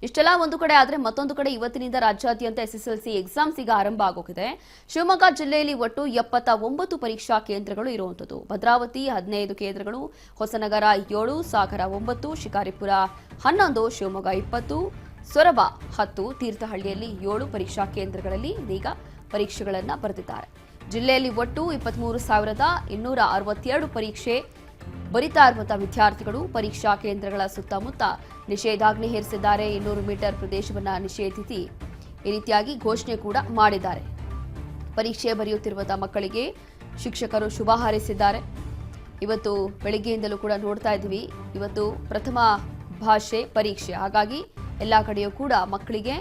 ಇಷ್ಟೆಲ್ಲ ಒಂದು ಕಡೆ ಆದರೆ ಮತ್ತೊಂದು ಕಡೆ ಇವತ್ತಿನಿಂದ ರಾಜ್ಯಾದ್ಯಂತ ಎಸ್ಎಸ್ಎಲ್ಸಿ ಎಕ್ಸಾಮ್ಸ್ ಈಗ ಆರಂಭ ಆಗೋಗಿದೆ. ಶಿವಮೊಗ್ಗ ಜಿಲ್ಲೆಯಲ್ಲಿ ಒಟ್ಟು 79 ಪರೀಕ್ಷಾ ಕೇಂದ್ರಗಳು ಇರುವಂತದ್ದು. ಭದ್ರಾವತಿ 15 ಕೇಂದ್ರಗಳು, ಹೊಸನಗರ 7, ಸಾಗರ 9, ಶಿಕಾರಿಪುರ 11, ಶಿವಮೊಗ್ಗ 20, ಸೊರಬ 10, ತೀರ್ಥಹಳ್ಳಿಯಲ್ಲಿ 7 ಪರೀಕ್ಷಾ ಕೇಂದ್ರಗಳಲ್ಲಿ ಇದೀಗ ಪರೀಕ್ಷೆಗಳನ್ನು ಬರೆದಿದ್ದಾರೆ. ಜಿಲ್ಲೆಯಲ್ಲಿ ಒಟ್ಟು 23,262 ಪರೀಕ್ಷೆ ಬರಿತಾ ಇರುವಂತಹ ವಿದ್ಯಾರ್ಥಿಗಳು ಪರೀಕ್ಷಾ ಕೇಂದ್ರಗಳ ಸುತ್ತಮುತ್ತ ನಿಷೇಧಾಜ್ಞೆ ಹೇರಿಸಿದ್ದಾರೆ. 200 ಮೀಟರ್ ಪ್ರದೇಶವನ್ನು ನಿಷೇಧಿಸಿ ಈ ರೀತಿಯಾಗಿ ಘೋಷಣೆ ಕೂಡ ಮಾಡಿದ್ದಾರೆ. ಪರೀಕ್ಷೆ ಬರೆಯುತ್ತಿರುವಂತಹ ಮಕ್ಕಳಿಗೆ ಶಿಕ್ಷಕರು ಶುಭ ಹಾರೈಸಿದ್ದಾರೆ. ಇವತ್ತು ಬೆಳಗ್ಗೆಯಿಂದಲೂ ಕೂಡ ನೋಡ್ತಾ ಇದ್ದೀವಿ, ಇವತ್ತು ಪ್ರಥಮ ಭಾಷೆ ಪರೀಕ್ಷೆ, ಹಾಗಾಗಿ ಎಲ್ಲ ಕಡೆಯೂ ಕೂಡ ಮಕ್ಕಳಿಗೆ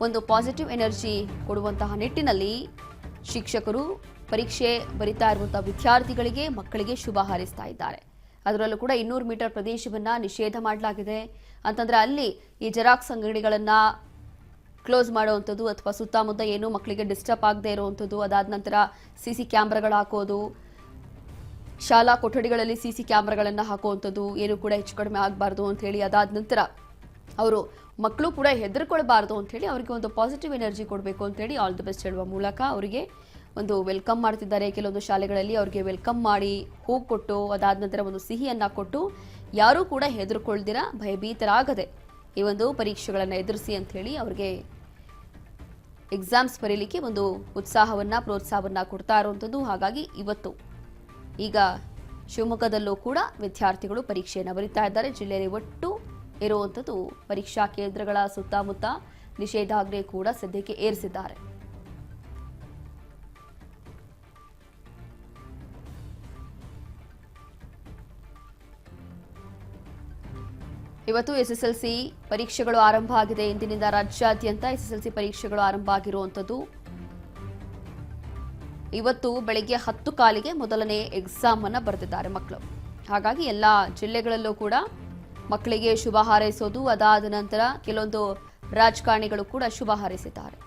ಒಂದು ಪಾಸಿಟಿವ್ ಎನರ್ಜಿ ಕೊಡುವಂತಹ ನಿಟ್ಟಿನಲ್ಲಿ ಶಿಕ್ಷಕರು ಪರೀಕ್ಷೆ ಬರಿತಾ ಇರುವಂತಹ ವಿದ್ಯಾರ್ಥಿಗಳಿಗೆ ಮಕ್ಕಳಿಗೆ ಶುಭ ಹಾರೈಸ್ತಾ ಇದ್ದಾರೆ. ಅದರಲ್ಲೂ ಕೂಡ 200 ಮೀಟರ್ ಪ್ರದೇಶವನ್ನ ನಿಷೇಧ ಮಾಡಲಾಗಿದೆ ಅಂತಂದ್ರೆ ಅಲ್ಲಿ ಈ ಜೆರಾಕ್ಸ್ ಅಂಗಡಿಗಳನ್ನ ಕ್ಲೋಸ್ ಮಾಡುವಂಥದ್ದು ಅಥವಾ ಸುತ್ತಮುತ್ತ ಏನು ಮಕ್ಕಳಿಗೆ ಡಿಸ್ಟರ್ಬ್ ಆಗದೆ ಇರುವಂಥದ್ದು, ಅದಾದ ನಂತರ ಸಿಸಿ ಕ್ಯಾಮ್ರಾಗಳು ಹಾಕೋದು, ಶಾಲಾ ಕೊಠಡಿಗಳಲ್ಲಿ ಸಿಸಿ ಕ್ಯಾಮ್ರಾಗಳನ್ನು ಹಾಕುವಂಥದ್ದು ಏನು ಕೂಡ ಹೆಚ್ಚು ಕಡಿಮೆ ಆಗಬಾರ್ದು ಅಂತ ಹೇಳಿ, ಅದಾದ ನಂತರ ಅವರು ಮಕ್ಕಳು ಕೂಡ ಹೆದರ್ಕೊಳ್ಬಾರ್ದು ಅಂತ ಹೇಳಿ ಅವರಿಗೆ ಒಂದು ಪಾಸಿಟಿವ್ ಎನರ್ಜಿ ಕೊಡಬೇಕು ಅಂತ ಹೇಳಿ ಆಲ್ ದಿ ಬೆಸ್ಟ್ ಹೇಳುವ ಮೂಲಕ ಅವರಿಗೆ ಒಂದು ವೆಲ್ಕಮ್ ಮಾಡ್ತಿದ್ದಾರೆ. ಕೆಲವೊಂದು ಶಾಲೆಗಳಲ್ಲಿ ಅವರಿಗೆ ವೆಲ್ಕಮ್ ಮಾಡಿ ಹೂ ಕೊಟ್ಟು ಅದಾದ ನಂತರ ಒಂದು ಸಿಹಿಯನ್ನ ಕೊಟ್ಟು ಯಾರೂ ಕೂಡ ಹೆದರ್ಕೊಳ್ದಿರ ಭಯಭೀತರಾಗದೆ ಈ ಒಂದು ಪರೀಕ್ಷೆಗಳನ್ನು ಎದುರಿಸಿ ಅಂತ ಹೇಳಿ ಅವರಿಗೆ ಎಕ್ಸಾಮ್ಸ್ ಬರೀಲಿಕ್ಕೆ ಒಂದು ಉತ್ಸಾಹವನ್ನ ಪ್ರೋತ್ಸಾಹವನ್ನ ಕೊಡ್ತಾ ಇರುವಂಥದ್ದು. ಹಾಗಾಗಿ ಇವತ್ತು ಈಗ ಶಿವಮೊಗ್ಗದಲ್ಲೂ ಕೂಡ ವಿದ್ಯಾರ್ಥಿಗಳು ಪರೀಕ್ಷೆಯನ್ನು ಬರೀತಾ ಇದ್ದಾರೆ. ಜಿಲ್ಲೆಯಲ್ಲಿ ಒಟ್ಟು ಇರುವಂಥದ್ದು ಪರೀಕ್ಷಾ ಕೇಂದ್ರಗಳ ಸುತ್ತಮುತ್ತ ನಿಷೇಧಾಜ್ಞೆ ಕೂಡ ಸದ್ಯಕ್ಕೆ ಏರಿಸಿದ್ದಾರೆ. ಇವತ್ತು ಎಸ್ಎಸ್ಎಲ್ಸಿ ಪರೀಕ್ಷೆಗಳು ಆರಂಭ ಆಗಿದೆ. ಇಂದಿನಿಂದ ರಾಜ್ಯಾದ್ಯಂತ ಎಸ್ಎಸ್ಎಲ್ಸಿ ಪರೀಕ್ಷೆಗಳು ಆರಂಭ ಆಗಿರುವಂಥದ್ದು. ಇವತ್ತು ಬೆಳಗ್ಗೆ 10 ಕಾಲಿಗೆ ಮೊದಲನೇ ಎಕ್ಸಾಮ್ ಅನ್ನು ಬರೆದಿದ್ದಾರೆ ಮಕ್ಕಳು. ಹಾಗಾಗಿ ಎಲ್ಲ ಜಿಲ್ಲೆಗಳಲ್ಲೂ ಕೂಡ ಮಕ್ಕಳಿಗೆ ಶುಭ ಹಾರೈಸೋದು, ಅದಾದ ನಂತರ ಕೆಲವೊಂದು ರಾಜಕಾರಣಿಗಳು ಕೂಡ ಶುಭ ಹಾರೈಸಿದ್ದಾರೆ.